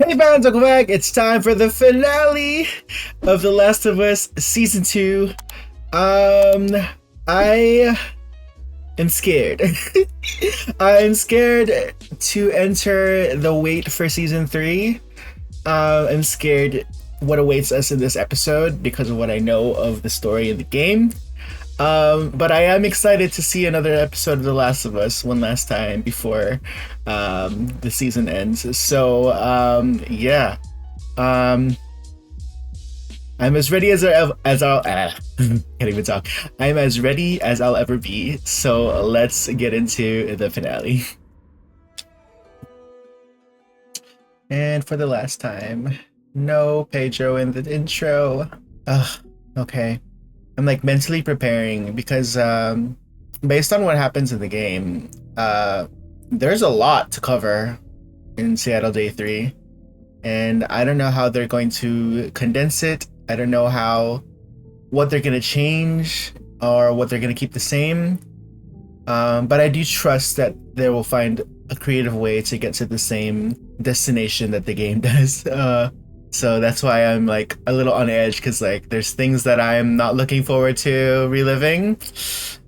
Hey fans, welcome back. It's time for the finale of The Last of Us Season 2. Um, I am scared. I'm scared to enter the wait for Season 3. I'm scared what awaits us in this episode because of what I know of the story of the game. But I am excited to see another episode of The Last of Us one last time before the season ends. So yeah, um, I'm as ready as I'll can't even talk. I'm as ready as I'll ever be. So let's get into the finale. And for the last time, no Pedro in the intro. Ugh. Okay. I'm like mentally preparing because based on what happens in the game, there's a lot to cover in Seattle Day 3. And I don't know how they're going to condense it. I don't know what they're going to change or what they're going to keep the same. But I do trust that they will find a creative way to get to the same destination that the game does. So that's why I'm like a little on edge because like there's things that I'm not looking forward to reliving.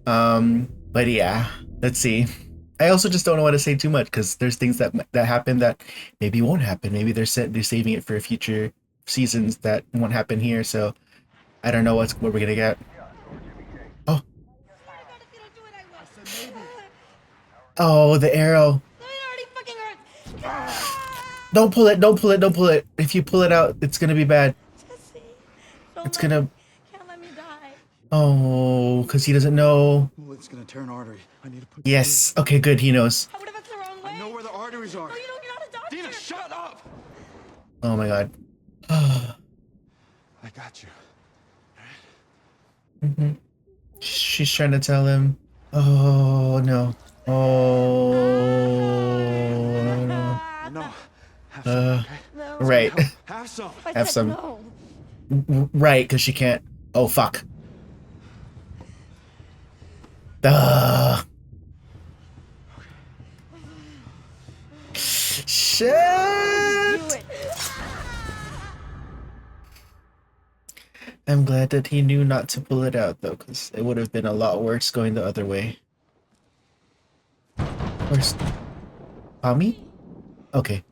But yeah, let's see. I also just don't want to say too much because there's things that happen that maybe won't happen. Maybe they're saving it for future seasons that won't happen here. So I don't know what we're gonna get. Oh, oh, the arrow. Don't pull it, don't pull it, don't pull it. If you pull it out, it's gonna be bad. It's gonna. Can't let me die. Oh, because he doesn't know. Well, it's gonna turn artery. I need to put. Yes. Okay, good. He knows. What if it's the wrong way? I know where the arteries are. No, you don't. You're not a doctor. Dina, shut up! Oh my god. I got you. Mm-hmm. She's trying to tell him. Oh no. Oh no. No. Have some, okay? No. Right. Have some. I Have said some. No. Right, because she can't. Oh fuck. Duh. Shit. Do it. I'm glad that he knew not to pull it out though, because it would have been a lot worse going the other way. Where's Tommy? Okay.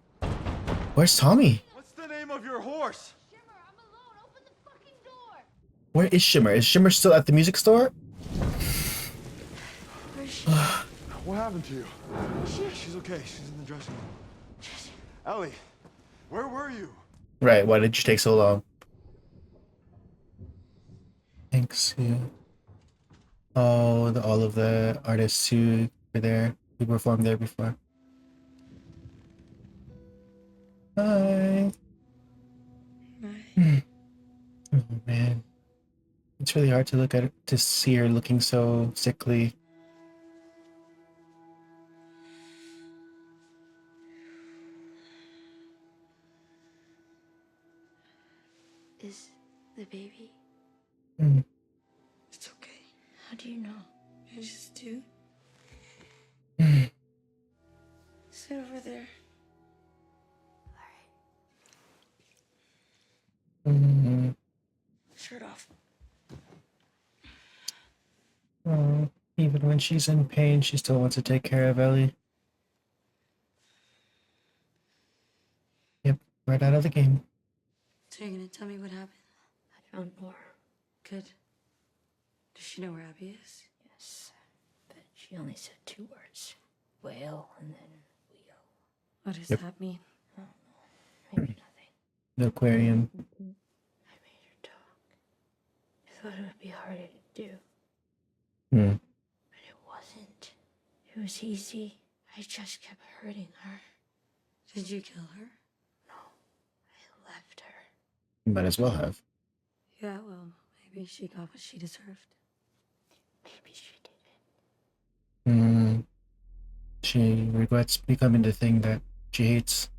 Where's Tommy? What's the name of your horse? Shimmer, I'm alone. Open the fucking door. Where is Shimmer? Is Shimmer still at the music store? Where's she? What happened to you? She's okay. She's in the dressing room. Ellie, where were you? Right, why did you take so long? Thanks, yeah. Oh, all of the artists who were there, who performed there before. Hi. Oh man. It's really hard to look at it, to see her looking so sickly. Is the baby? Mm. It's okay. How do you know? I just do. Mm. Sit over there. Mm. Shirt off. Oh, even when she's in pain, she still wants to take care of Ellie. Yep, right out of the game. So you're gonna tell me what happened? I found more. Good. Does she know where Abby is? Yes, but she only said 2 words. Whale and then wheel. What does that mean? I don't know. Maybe nothing. The aquarium. I made her talk. I thought it would be harder to do. Hmm. But it wasn't. It was easy. I just kept hurting her. Did you kill her? No. I left her. You might as well have. Yeah, well, maybe she got what she deserved. Maybe she didn't. Hmm. She regrets becoming the thing that she hates.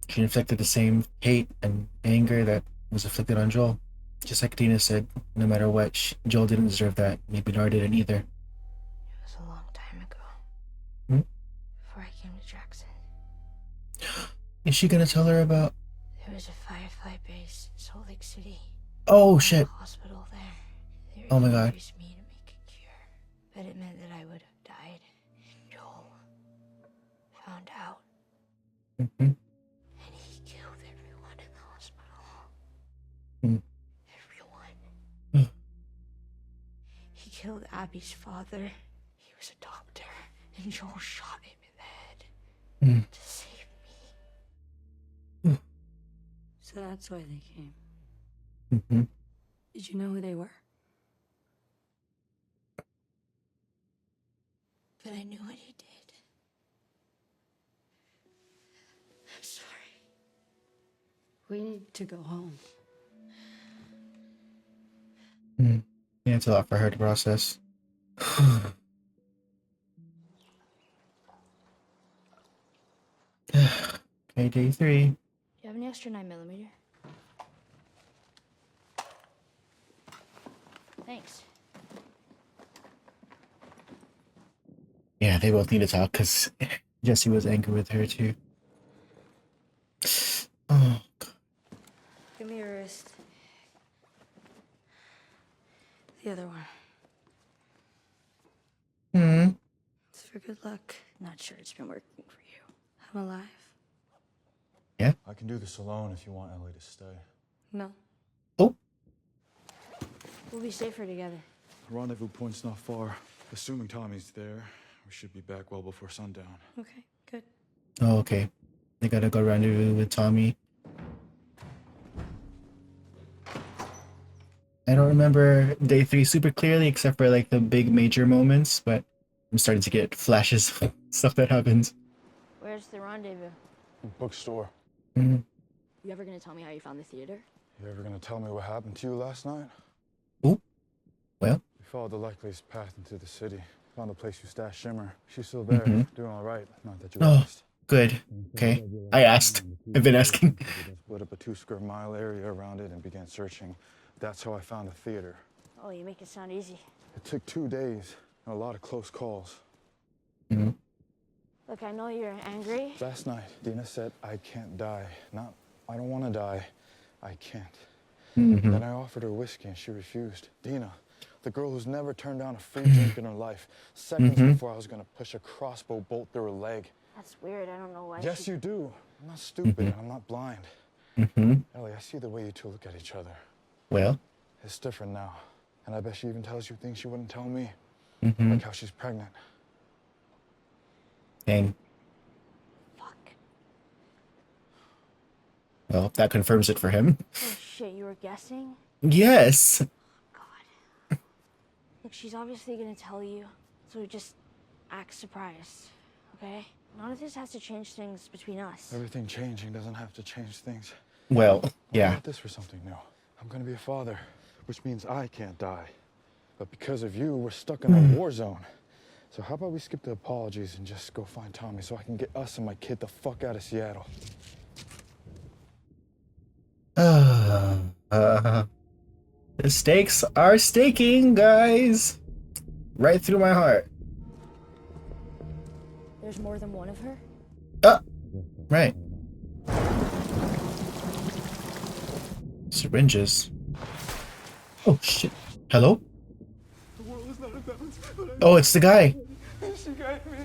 She inflicted the same hate and anger that was inflicted on Joel. Just like Dina said, no matter what, Joel didn't deserve that. Maybe Nar didn't either. It was a long time ago. Hmm? Before I came to Jackson. Is she gonna tell her about base in Salt Lake City. Oh shit. Hospital there. They Oh my god. introduced me to make a cure, but it meant that I would have died. And Joel found out, Mm-hmm. and he killed everyone in the hospital. Mm. Everyone. He killed Abby's father. He was a doctor, and Joel shot him in the head to save me. So that's why they came. Mm-hmm. Did you know who they were? But I knew what he did. I'm sorry. We need to go home. Mm. Yeah, it's a lot for her to process. Okay, day 3. Do you have any extra 9mm? Thanks. Yeah, they both need to talk because Jesse was angry with her too. Oh, God. Give me your wrist. The other one. Hmm. It's for good luck. Not sure it's been working for you. I'm alive. Yeah. I can do this alone if you want Ellie to stay. No. Oh. We'll be safer together. The rendezvous point's not far. Assuming Tommy's there, we should be back well before sundown. Okay, good. Oh, okay. They gotta go rendezvous with Tommy. I don't remember day 3 super clearly, except for like the big major moments, but I'm starting to get flashes of stuff that happens. Where's the rendezvous? Bookstore. Mm-hmm. You ever gonna tell me how you found the theater? You ever gonna tell me what happened to you last night? Ooh. Well. We followed the likeliest path into the city. Found the place you stashed Shimmer. She's still there, doing all right. Not that you asked. Good. Okay. I asked. I've been asking. Split up a 2-square-mile area around it and began searching. That's how I found the theater. Oh, you make it sound easy. It took 2 days and a lot of close calls. Mm-hmm. Look, I know you're angry. Last night, Dina said, I can't die. Not, I don't want to die. I can't. Mm-hmm. Then I offered her whiskey and she refused. Dina, the girl who's never turned down a free drink in her life. Seconds before I was going to push a crossbow bolt through her leg. That's weird. I don't know why. Yes, you do. I'm not stupid and I'm not blind. Mm-hmm. Ellie, I see the way you two look at each other. Well. It's different now. And I bet she even tells you things she wouldn't tell me. Mm-hmm. Like how she's pregnant. Dang. Fuck. Well, that confirms it for him. Oh shit, you were guessing? Yes. God. Look, she's obviously gonna tell you, so just act surprised, okay? None of this has to change things between us. Everything changing doesn't have to change things. Well, What yeah. about this for something new? I'm gonna be a father, which means I can't die. But because of you, we're stuck in a war zone. So how about we skip the apologies and just go find Tommy so I can get us and my kid the fuck out of Seattle? The stakes are staking, guys. Right through my heart. There's more than one of her? Right. Syringes. Oh shit. Hello? The world is not a balance, but Oh, it's the guy. she got me.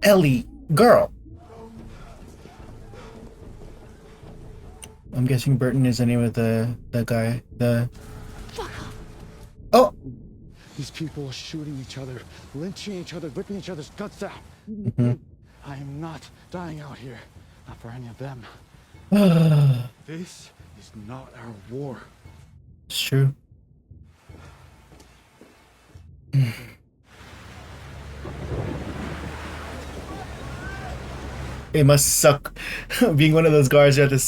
Ellie, girl. I'm guessing Burton is the name of the guy. Oh. These people are shooting each other, lynching each other, ripping each other's guts out. I am not dying out here. Not for any of them. This is not our war. It's true. It must suck being one of those guards who have to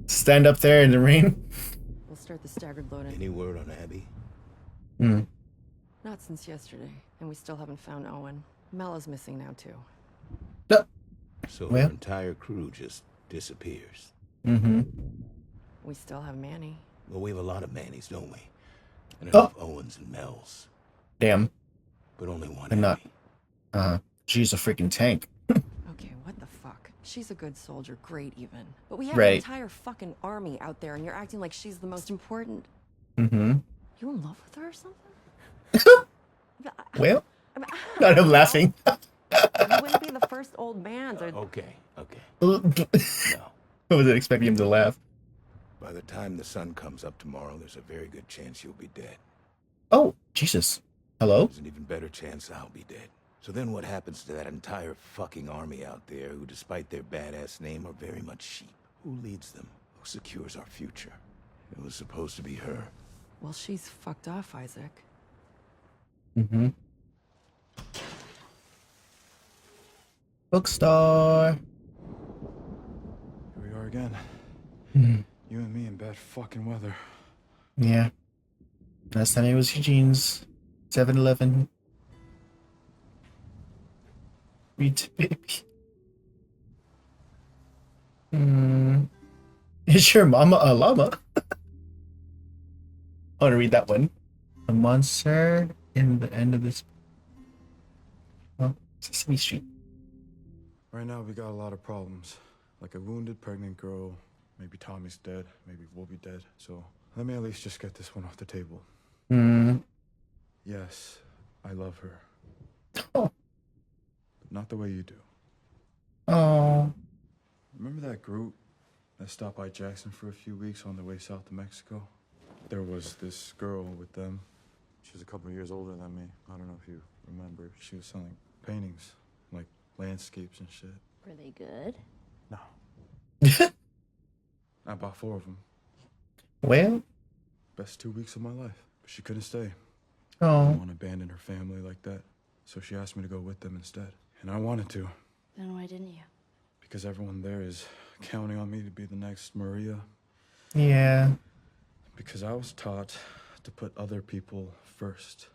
stand up there in the rain. We'll start the staggered loading. Any word on Abby? Not since yesterday, and we still haven't found Owen. Mel is missing now, too. So Well. her entire crew just disappears. We still have Manny. Well, we have a lot of Mannies, don't we? And enough Owens and Mel's. Damn. But only one But not- Abby. She's a freaking tank. Okay, what the fuck? She's a good soldier, great even. But we have an Right. entire fucking army out there and you're acting like she's the most important. Mm-hmm. You in love with her or something? Well, I mean, not him laughing. you wouldn't be the first old man to... Okay. I No. wasn't expecting him to laugh. By the time the sun comes up tomorrow, there's a very good chance you'll be dead. Oh, Jesus. Hello? There's an even better chance I'll be dead. So then what happens to that entire fucking army out there who, despite their badass name, are very much sheep? Who leads them? Who secures our future? It was supposed to be her. Well, she's fucked off, Isaac. Mm-hmm. Bookstore. Here we are again. Hmm. You and me in bad fucking weather. Yeah. Last time it was Eugene's 7-Eleven. Read baby. Is your mama a llama? I want to read that one. The monster in the end of this. Oh, Sesame Street. Right now we got a lot of problems. Like a wounded pregnant girl. Maybe Tommy's dead. Maybe we'll be dead. So let me at least just get this one off the table. Yes, I love her. Oh. But not the way you do. Oh. Remember that group that stopped by Jackson for a few weeks on their way south to Mexico? There was this girl with them. She was a couple of years older than me. I don't know if you remember. She was selling paintings, like landscapes and shit. Were they good? No. I bought 4 of them. Well. Best 2 weeks of my life. But she couldn't stay. I Oh. didn't want to abandon her family like that. So she asked me to go with them instead. And I wanted to. Then why didn't you? Because everyone there is counting on me to be the next Maria. Yeah. Because I was taught to put other people first.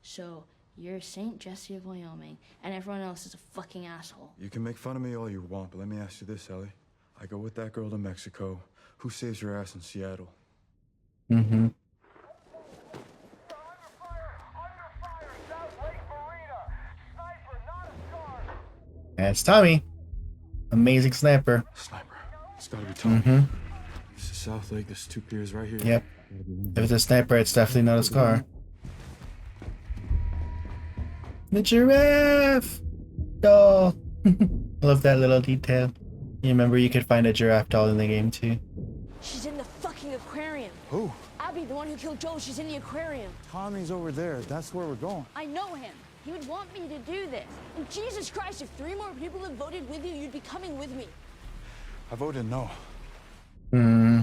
So, you're Saint Jesse of Wyoming, and everyone else is a fucking asshole. You can make fun of me all you want, but let me ask you this, Ellie. I go with that girl to Mexico. Who saves your ass in Seattle? Mm-hmm. That's Tommy. Amazing sniper. Sniper. It's gotta be Tommy. Mm-hmm. This is South Lake. There's 2 piers right here. Yep. If it's a sniper, it's definitely not his car. The giraffe! Doll! Love that little detail. You remember you could find a giraffe doll in the game too. She's in the fucking aquarium. Who? Abby, the one who killed Joel, she's in the aquarium. Tommy's over there. That's where we're going. I know him. He would want me to do this. And Jesus Christ, if 3 more people have voted with you, you'd be coming with me. I voted no. Hmm.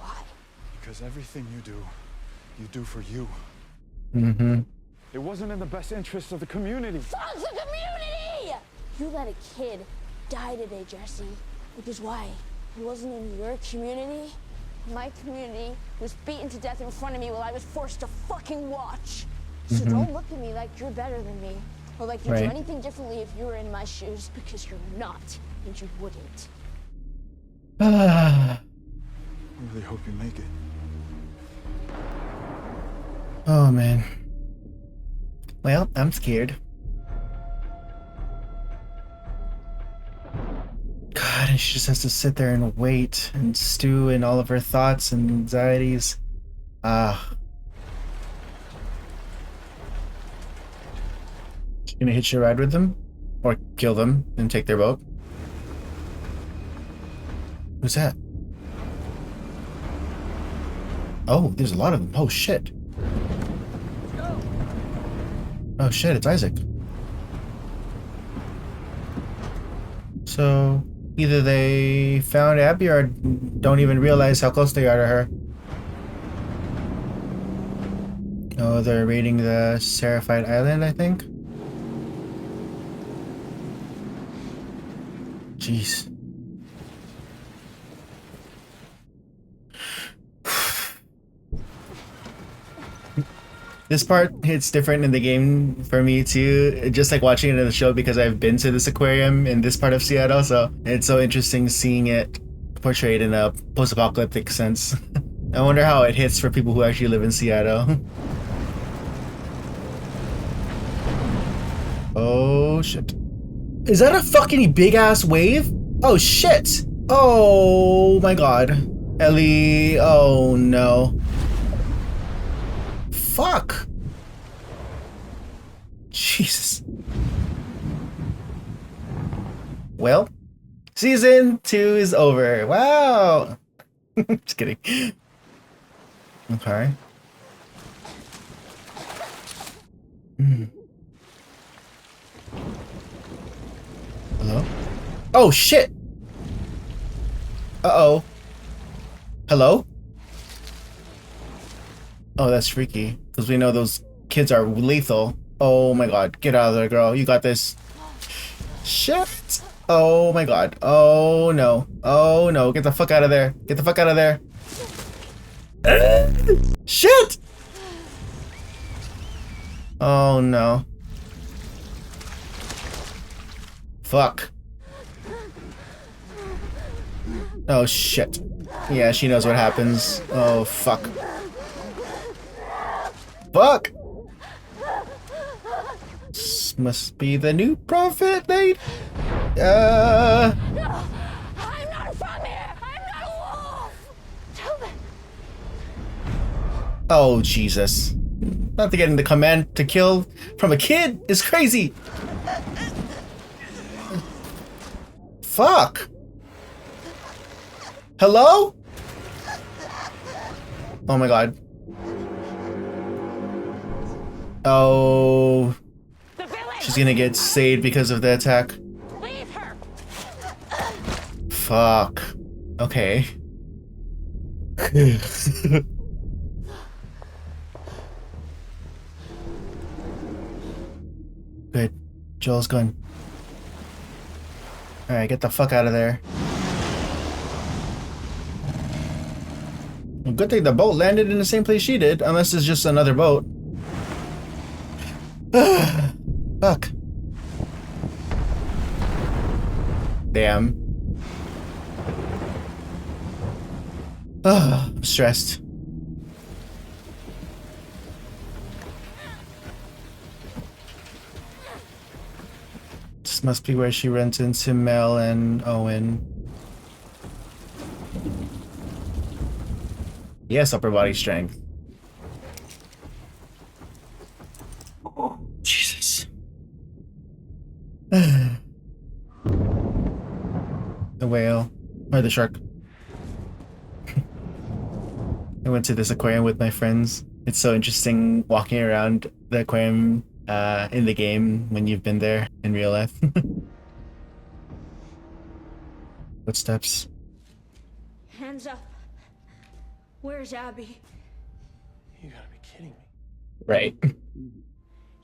Why? Because everything you do for you. Mm-hmm. It wasn't in the best interest of the community. Fuck the community! You let a kid die today, Jesse. Which is why it wasn't in your community. My community was beaten to death in front of me while I was forced to fucking watch. So don't look at me like you're better than me, or like you'd do Right. anything differently if you were in my shoes, because you're not, and you wouldn't. Ah. I really hope you make it. Oh man. Well, I'm scared. God, and she just has to sit there and wait and stew in all of her thoughts and anxieties. Ah. She gonna hitch a ride with them? Or kill them and take their boat? Who's that? Oh, there's a lot of them. Oh shit. Oh shit, it's Isaac. So, either they found Abby or don't even realize how close they are to her. Oh, they're raiding the Seraphied Island, I think? Jeez. This part hits different in the game for me too, just like watching it in the show because I've been to this aquarium in this part of Seattle, so it's so interesting seeing it portrayed in a post-apocalyptic sense. I wonder how it hits for people who actually live in Seattle. Oh Oh shit. Is that a fucking big ass wave? Oh shit. Oh my god. Ellie. Oh no. Fuck. Jesus. Well, season 2 is over. Wow. Just kidding. Okay. Hello? Oh shit! Uh-oh. Hello? Oh, that's freaky. Because we know those kids are lethal. Oh my god. Get out of there, girl. You got this. Shit! Oh my god. Oh no. Oh no. Get the fuck out of there. Get the fuck out of there. Shit! Oh no. Fuck. Oh shit. Yeah, she knows what happens. Oh fuck. Fuck! This must be the new prophet, mate. No! I'm not from here! I'm not a wolf! Tell them. Oh Jesus. Not to get in the command to kill from a kid is crazy. Fuck. Hello? Oh my god. Oh. She's gonna get saved because of the attack. Leave her! Fuck. Okay. Good. Joel's gone. Alright, get the fuck out of there. Well, good thing the boat landed in the same place she did, unless it's just another boat. Fuck. Damn. I'm stressed. This must be where she runs into Mel and Owen. Yes, upper body strength. Oh, Jesus. The whale. Or the shark. I went to this aquarium with my friends. It's so interesting walking around the aquarium in the game when you've been there in real life. Footsteps. Hands up. Where's Abby? You gotta be kidding me. Right.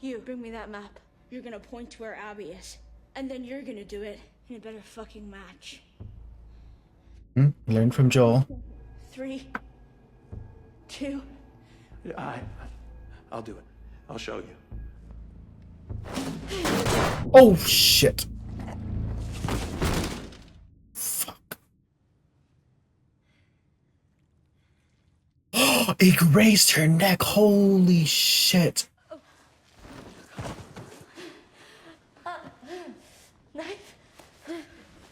You, bring me that map. You're gonna point to where Abby is. And then you're gonna do it in a better fucking match. Learn from Joel. 3, 2. I'll do it. I'll show you. Oh shit. Fuck. It grazed her neck. Holy shit. Knife? Do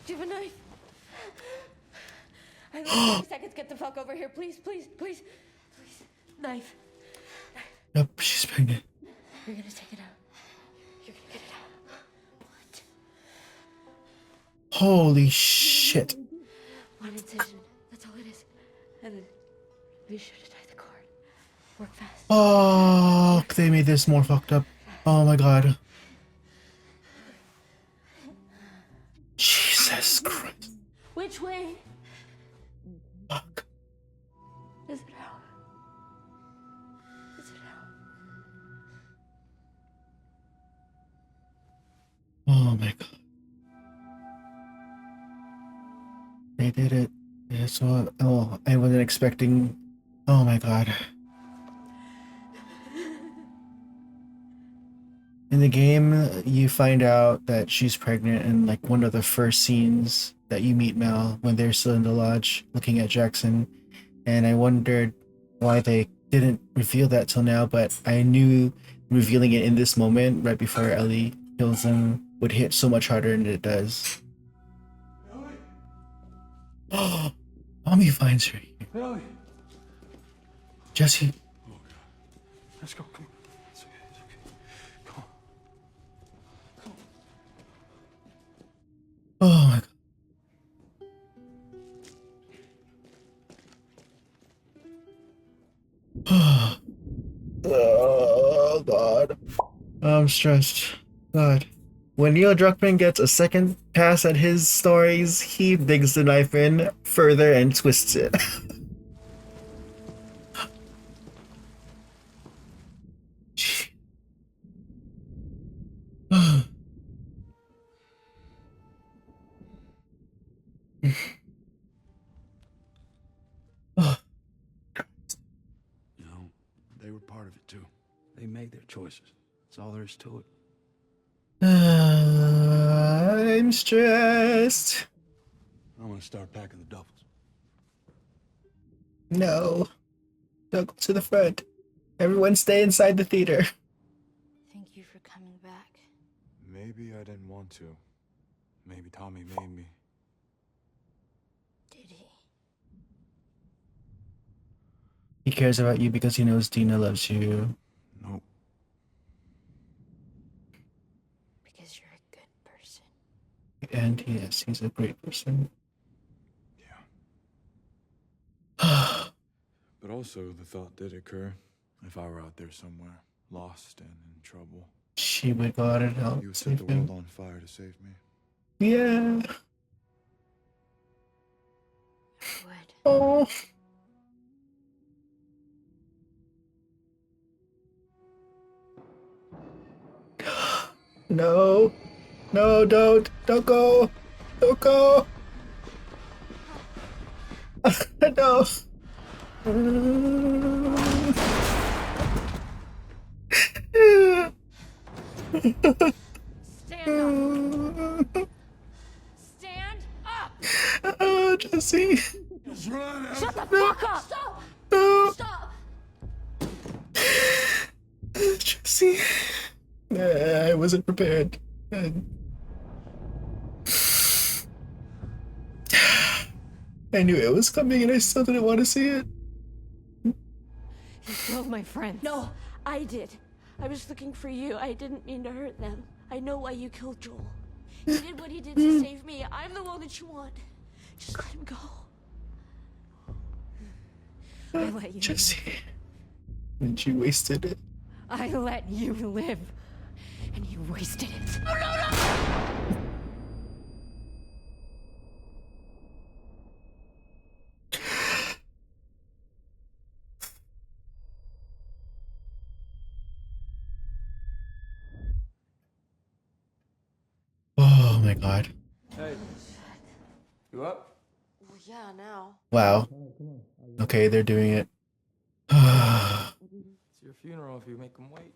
you have a knife? I need 30 seconds. Get the fuck over here. Please, please, please. Please. Knife. Nope, she's pregnant. You're gonna take it out. You're gonna get it out. What? Holy shit. One incision. That's all it is. And then be sure to tie the cord. Work fast. Fuck, they made this more fucked up. Oh my god. Jesus Christ. Which way? Fuck. Is it out? Is it out? Oh my god. They did it. Yeah, so, oh, I wasn't expecting. Oh my god. In the game, you find out that she's pregnant in like one of the first scenes that you meet Mel when they're still in the lodge looking at Jackson. And I wondered why they didn't reveal that till now, but I knew revealing it in this moment right before Ellie kills him would hit so much harder than it does. Oh, Mommy finds her here. Ellie! Jesse. Oh, God. Let's go. Come on. It's okay. It's okay. Come on. Oh my god. Oh god. I'm stressed. God. When Neil Druckmann gets a second pass at his stories, he digs the knife in further and twists it. You know, they were part of it too. They made their choices. That's all there is to it. I'm stressed. I'm gonna start packing the doubles. No. Don't go to the front. Everyone stay inside the theater. Thank you for coming back. Maybe I didn't want to. Maybe Tommy made me. Did he? He cares about you because he knows Dina loves you. Nope. Because you're a good person. And yes, he's a great person. Yeah. But also, the thought did occur. If I were out there somewhere, lost and in trouble, She would go out and help you would set save the world him. on fire to save me. Yeah. I would. Oh. No. No, don't. Don't go. Don't go. No. Stand up! Stand up! Oh, Jesse. Shut the fuck up! Stop! No. Stop! Jesse. I wasn't prepared. I knew it was coming and I still didn't want to see it. You killed my friends. No, I did. I was looking for you. I didn't mean to hurt them. I know why you killed Joel. He did what he did to save me. I'm the one that you want. Just let him go. I let you Jesse. And you wasted it. I let you live. And you wasted it. Oh my god. Hey. You up? Well, yeah, now. Wow. Okay, they're doing it. It's your funeral if you make them wait.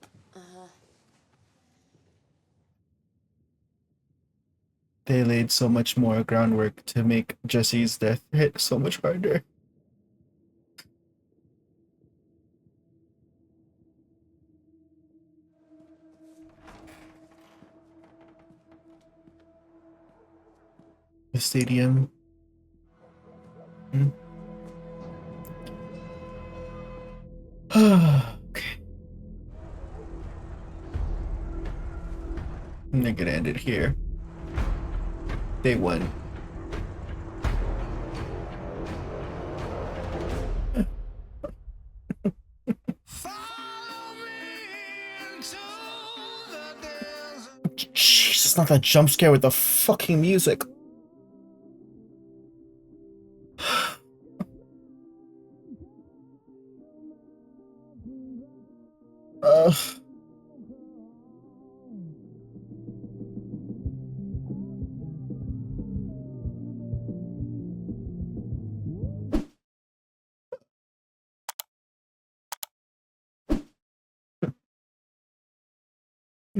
They laid so much more groundwork to make Jesse's death hit so much harder. The stadium. Okay. I'm not gonna end it here. They won. Jesus, not that jump scare with the fucking music.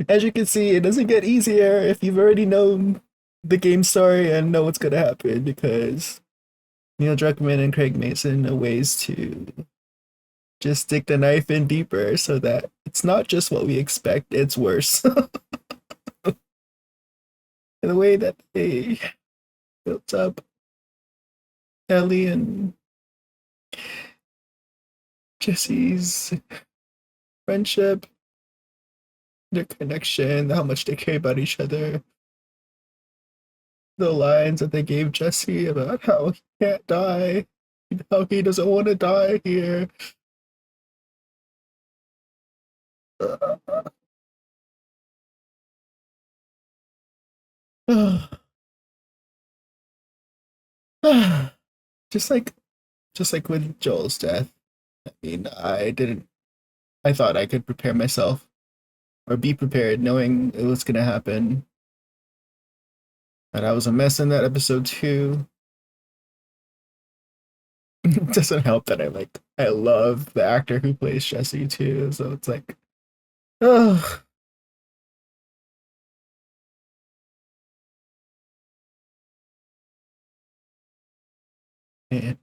As you can see, it doesn't get easier if you've already known the game story and know what's gonna happen, because Neil Druckmann and Craig Mason know ways to just stick the knife in deeper so that it's not just what we expect, it's worse. And the way that they built up Ellie and Jesse's friendship, their connection, how much they care about each other. The lines that they gave Jesse about how he can't die, how he doesn't want to die here. just like just like with Joel's death. I mean, I thought I could prepare myself or be prepared knowing it was gonna happen. But I was a mess in that episode too. It doesn't help that I love the actor who plays Jesse too, so it's like, oh man.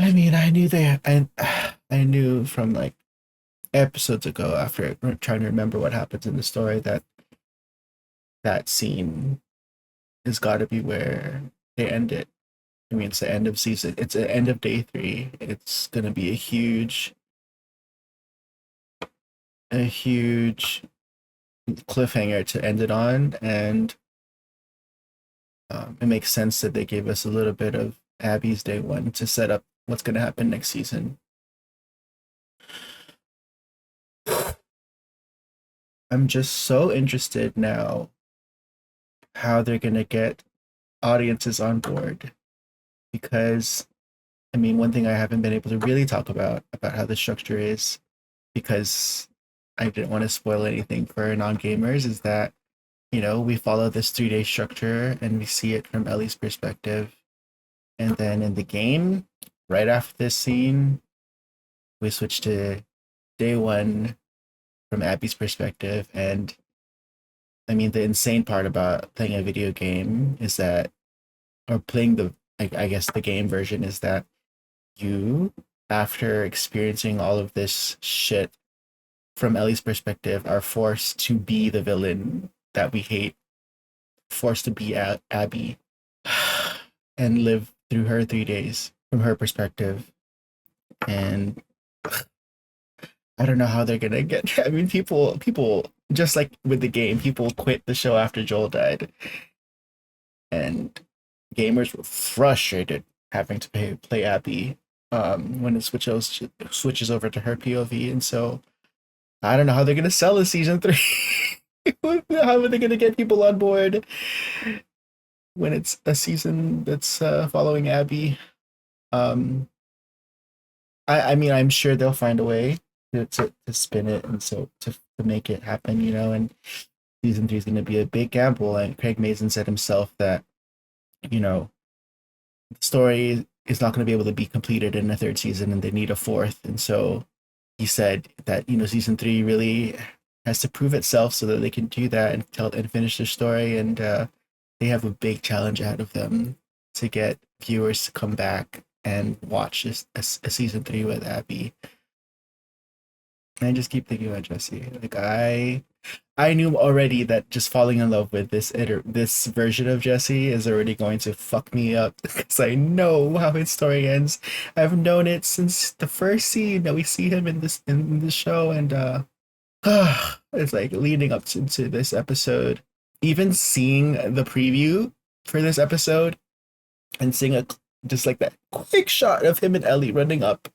I mean, I knew from like episodes ago after trying to remember what happens in the story that that scene has got to be where they end it. I mean, it's the end of season. It's the end of day 3. It's gonna be a huge cliffhanger to end it on, and it makes sense that they gave us a little bit of Abby's day 1 to set up what's gonna happen next season. I'm just so interested now how they're gonna get audiences on board, because I mean, one thing I haven't been able to really talk about how the structure is, because I didn't want to spoil anything for non-gamers, is that, you know, we follow this 3-day structure and we see it from Ellie's perspective. And then in the game, right after this scene, we switch to day 1 from Abby's perspective. And I mean, the insane part about playing a video game is that, or playing I guess the game version, is that you, after experiencing all of this shit from Ellie's perspective, are forced to be the villain that we hate, forced to be Abby, and live through her 3 days from her perspective. And I don't know how they're gonna get. I mean, people just like with the game, people quit the show after Joel died, and gamers were frustrated having to play Abby when it switches over to her POV. And so I don't know how they're gonna sell this season 3. How are they gonna get people on board when it's a season that's following Abby? I mean, I'm sure they'll find a way to spin it, and so to make it happen, you know. And season 3 is going to be a big gamble. And Craig Mazin said himself that, you know, the story is not going to be able to be completed in a 3rd season, and they need a 4th. And so he said that, you know, season 3 really has to prove itself so that they can do that and finish their story. And they have a big challenge ahead of them to get viewers to come back and watch a season 3 with Abby. And I just keep thinking about Jesse. Like I knew already that just falling in love with this version of Jesse is already going to fuck me up, because I know how his story ends. I've known it since the first scene that we see him in the show, and it's like leading up to this episode. Even seeing the preview for this episode and seeing just like that quick shot of him and Ellie running up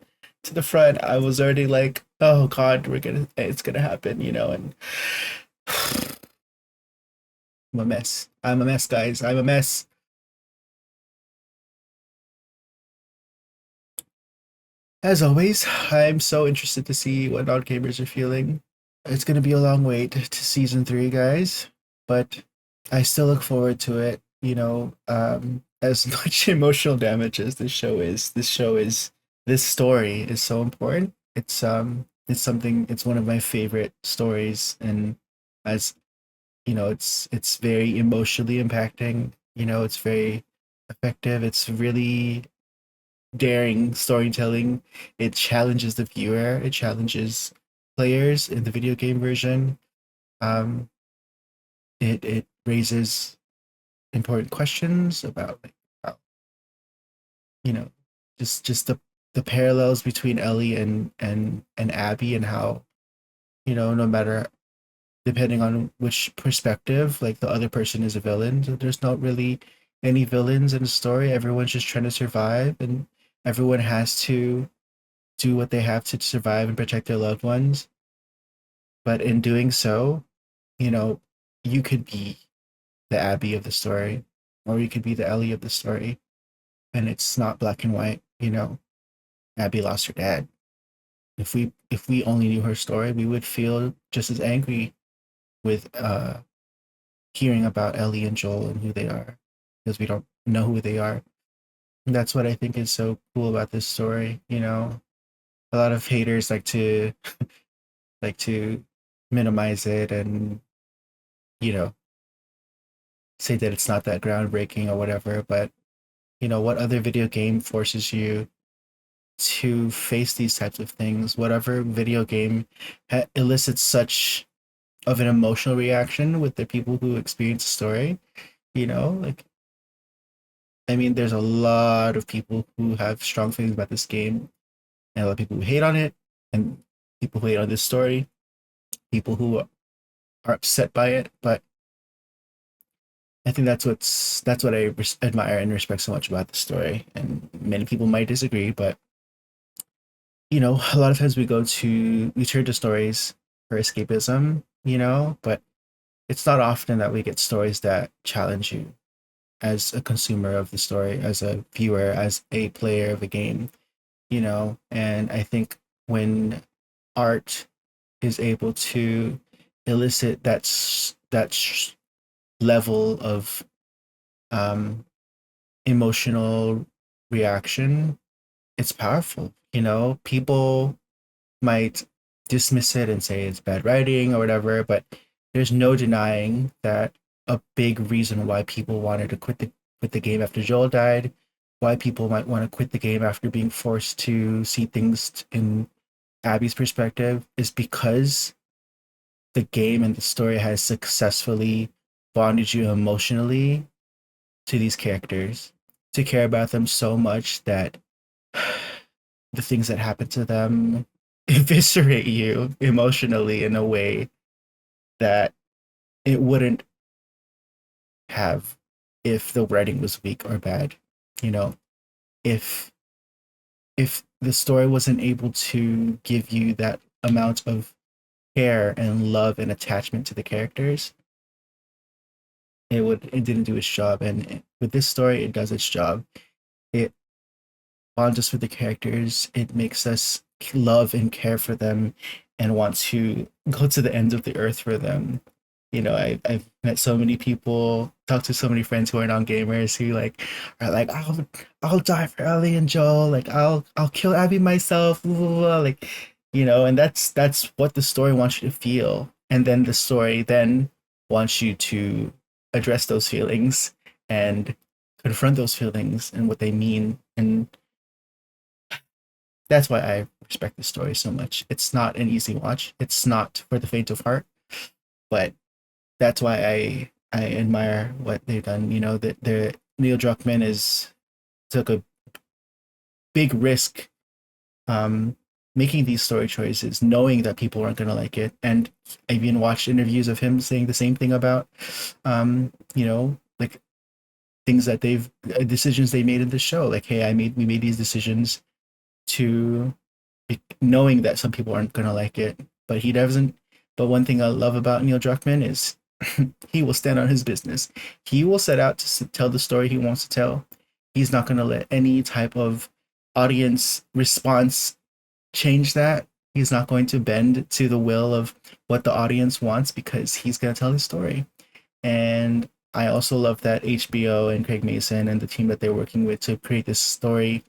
to the front, I was already like, oh god, it's gonna happen, you know. And I'm a mess, guys. I'm a mess. As always, I'm so interested to see what non-gamers are feeling. It's gonna be a long wait to season 3, guys, but I still look forward to it. You know, as much emotional damage as this story is so important. It's something. It's one of my favorite stories, and as you know, it's very emotionally impacting. You know, it's very effective. It's really daring storytelling. It challenges the viewer. It challenges players in the video game version. Um, it raises important questions about like how, you know, just the parallels between Ellie and Abby, and how, no matter, depending on which perspective, like the other person is a villain. So there's not really any villains in the story. Everyone's just trying to survive, and everyone has to do what they have to survive and protect their loved ones. But in doing so, you know, you could be the Abby of the story, or you could be the Ellie of the story, and it's not black and white. Abby lost her dad. If we only knew her story, we would feel just as angry with hearing about Ellie and Joel and who they are, because we don't know who they are. And that's what I think is so cool about this story. A lot of haters like to minimize it, and you know say that it's not that groundbreaking or whatever. But what other video game forces you to face these types of things? Whatever video game elicits such of an emotional reaction with the people who experience the story, like, I mean, there's a lot of people who have strong feelings about this game, and a lot of people who hate on it, and people who hate on this story, people who are upset by it. But I think that's what I admire and respect so much about the story. And many people might disagree, but a lot of times we turn to stories for escapism, but it's not often that we get stories that challenge you as a consumer of the story, as a viewer, as a player of a game. And I think when art is able to elicit that level of um, emotional reaction, it's powerful. People might dismiss it and say it's bad writing or whatever, but there's no denying that a big reason why people wanted to quit the game after Joel died, why people might want to quit the game after being forced to see things in Abby's perspective, is because the game and the story has successfully bonded you emotionally to these characters, to care about them so much that the things that happen to them eviscerate you emotionally in a way that it wouldn't have if the writing was weak or bad. You know, if the story wasn't able to give you that amount of care and love and attachment to the characters, it didn't do its job. And with this story, it does its job. It bonds us with the characters. It makes us love and care for them and want to go to the ends of the earth for them. I've met so many people, talked to so many friends who are non-gamers, who like are like, I'll die for Ellie and Joel, like I'll kill Abby myself, blah, blah, blah. Like, and that's what the story wants you to feel. And then the story then wants you to address those feelings and confront those feelings and what they mean. And that's why I respect the story so much. It's not an easy watch. It's not for the faint of heart, but that's why I admire what they've done. That the Neil Druckmann took a big risk making these story choices, knowing that people aren't gonna like it. And I even watched interviews of him saying the same thing about like things that decisions they made in the show. Like, hey, we made these decisions to knowing that some people aren't gonna like it, but he doesn't. But one thing I love about Neil Druckmann is he will stand on his business. He will set out to tell the story he wants to tell. He's not going to let any type of audience response change that. He's not going to bend to the will of what the audience wants, because he's going to tell his story. And I also love that HBO and Craig Mason and the team that they're working with to create this story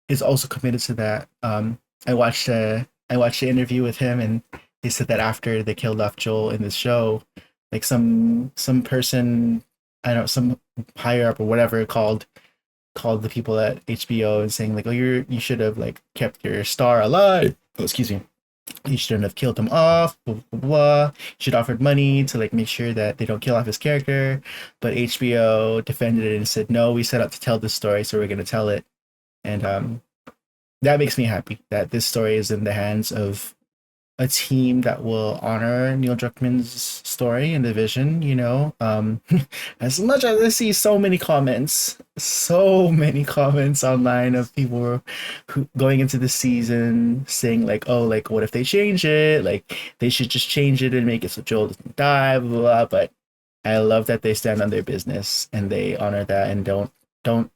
is also committed to that. I watched the interview with him, and they said that after they killed off Joel in the show, like some person, I don't know, some higher up or whatever, called the people at HBO and saying like, oh, you should have like kept your star alive. Oh, excuse me. you shouldn't have killed him off, blah, blah, blah. You should have offered money to like make sure that they don't kill off his character. But HBO defended it and said, no, we set out to tell this story, so we're going to tell it. And that makes me happy that this story is in the hands of a team that will honor Neil Druckmann's story and the vision, you know. As much as I see so many comments online of people who going into the season saying like, oh, like what if they change it? Like they should just change it and make it so Joel doesn't die, blah, blah, blah. But I love that they stand on their business and they honor that and don't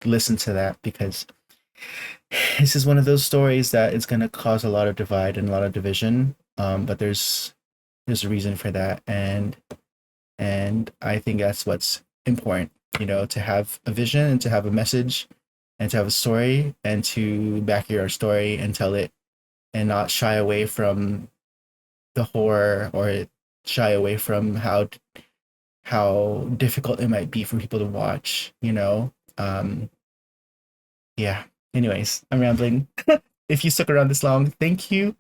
listen to that, because this is one of those stories that is going to cause a lot of divide and a lot of division. But there's a reason for that, and I think that's what's important, you know, to have a vision and to have a message and to have a story and to back your story and tell it and not shy away from the horror or shy away from how difficult it might be for people to watch, you know. Yeah. Anyways, I'm rambling. If you stuck around this long, thank you.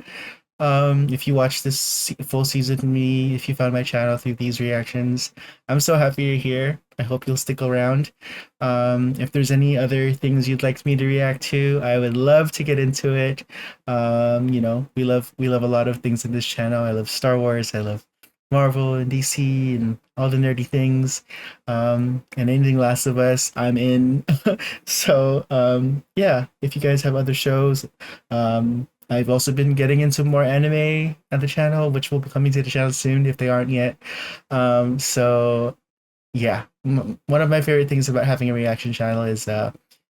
If you watched this full season with me, if you found my channel through these reactions, I'm so happy you're here. I hope you'll stick around. If there's any other things you'd like me to react to, I would love to get into it. You know, we love a lot of things in this channel. I love Star Wars. I love Marvel and DC and all the nerdy things. And anything Last of Us, I'm in. So yeah, if you guys have other shows, I've also been getting into more anime at the channel, which will be coming to the channel soon if they aren't yet. So yeah, one of my favorite things about having a reaction channel is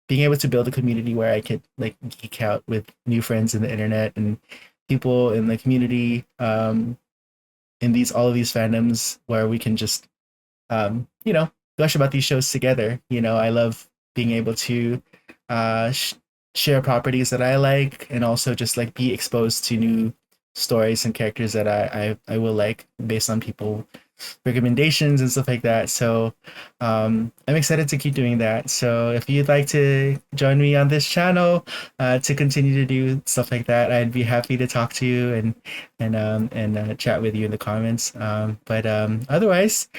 being able to build a community where I could like geek out with new friends in the internet and people in the community, in these all of these fandoms where we can just you know, gush about these shows together. You know, I love being able to share properties that I like, and also just like be exposed to new stories and characters that I will like based on people recommendations and stuff like that. So I'm excited to keep doing that. So if you'd like to join me on this channel to continue to do stuff like that, I'd be happy to talk to you and chat with you in the comments. But otherwise,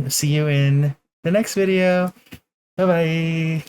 see you in the next video. Bye bye.